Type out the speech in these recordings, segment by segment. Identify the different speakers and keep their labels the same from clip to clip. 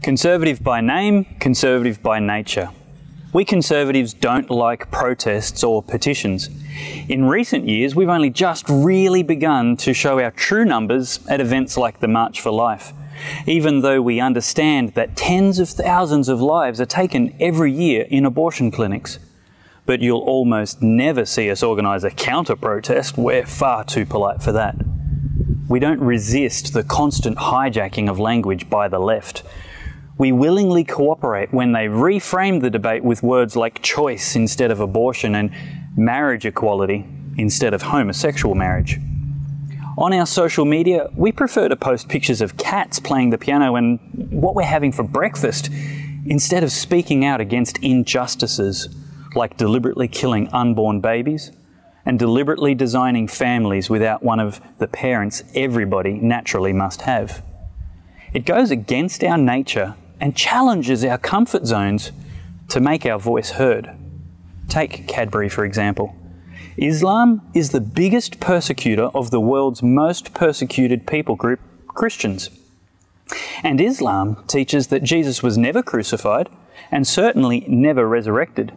Speaker 1: Conservative by name, conservative by nature. We Conservatives don't like protests or petitions. In recent years, we've only just really begun to show our true numbers at events like the March for Life, even though we understand that tens of thousands of lives are taken every year in abortion clinics. But you'll almost never see us organise a counter-protest. We're far too polite for that. We don't resist the constant hijacking of language by the left. We willingly cooperate when they reframe the debate with words like choice instead of abortion and marriage equality instead of homosexual marriage. On our social media, we prefer to post pictures of cats playing the piano and what we're having for breakfast instead of speaking out against injustices like deliberately killing unborn babies and deliberately designing families without one of the parents everybody naturally must have. It goes against our nature and challenges our comfort zones to make our voice heard. Take Cadbury, for example. Islam is the biggest persecutor of the world's most persecuted people group, Christians. And Islam teaches that Jesus was never crucified and certainly never resurrected.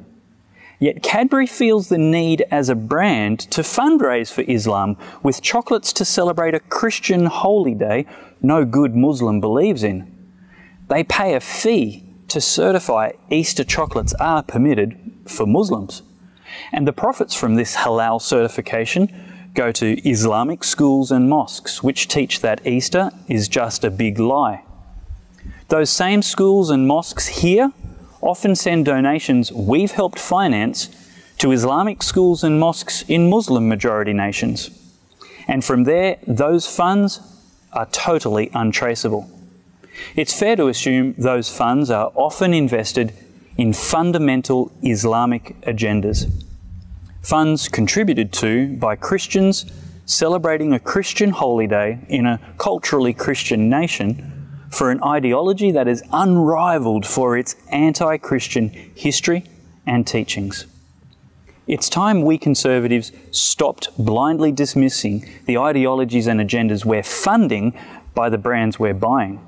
Speaker 1: Yet Cadbury feels the need as a brand to fundraise for Islam with chocolates to celebrate a Christian holy day no good Muslim believes in. They pay a fee to certify Easter chocolates are permitted for Muslims. And the profits from this halal certification go to Islamic schools and mosques, which teach that Easter is just a big lie. Those same schools and mosques here often send donations we've helped finance to Islamic schools and mosques in Muslim-majority nations. And from there, those funds are totally untraceable. It's fair to assume those funds are often invested in fundamental Islamic agendas. Funds contributed to by Christians celebrating a Christian holiday in a culturally Christian nation for an ideology that is unrivaled for its anti-Christian history and teachings. It's time we Conservatives stopped blindly dismissing the ideologies and agendas we're funding by the brands we're buying.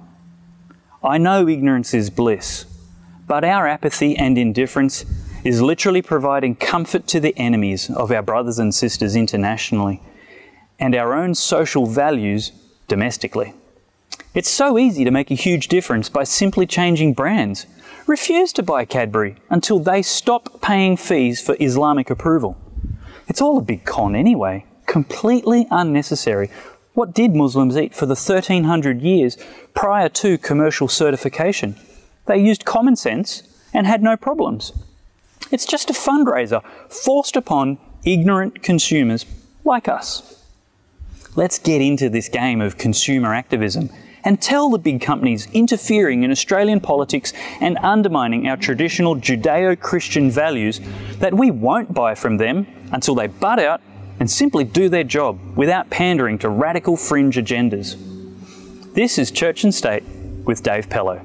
Speaker 1: I know ignorance is bliss, but our apathy and indifference is literally providing comfort to the enemies of our brothers and sisters internationally and our own social values domestically. It's so easy to make a huge difference by simply changing brands. Refuse to buy Cadbury until they stop paying fees for Islamic approval. It's all a big con anyway, completely unnecessary. What did Muslims eat for the 1300 years prior to commercial certification? They used common sense and had no problems. It's just a fundraiser forced upon ignorant consumers like us. Let's get into this game of consumer activism and tell the big companies interfering in Australian politics and undermining our traditional Judeo-Christian values that we won't buy from them until they butt out and simply do their job without pandering to radical fringe agendas. This is Church and State with Dave Pellowe.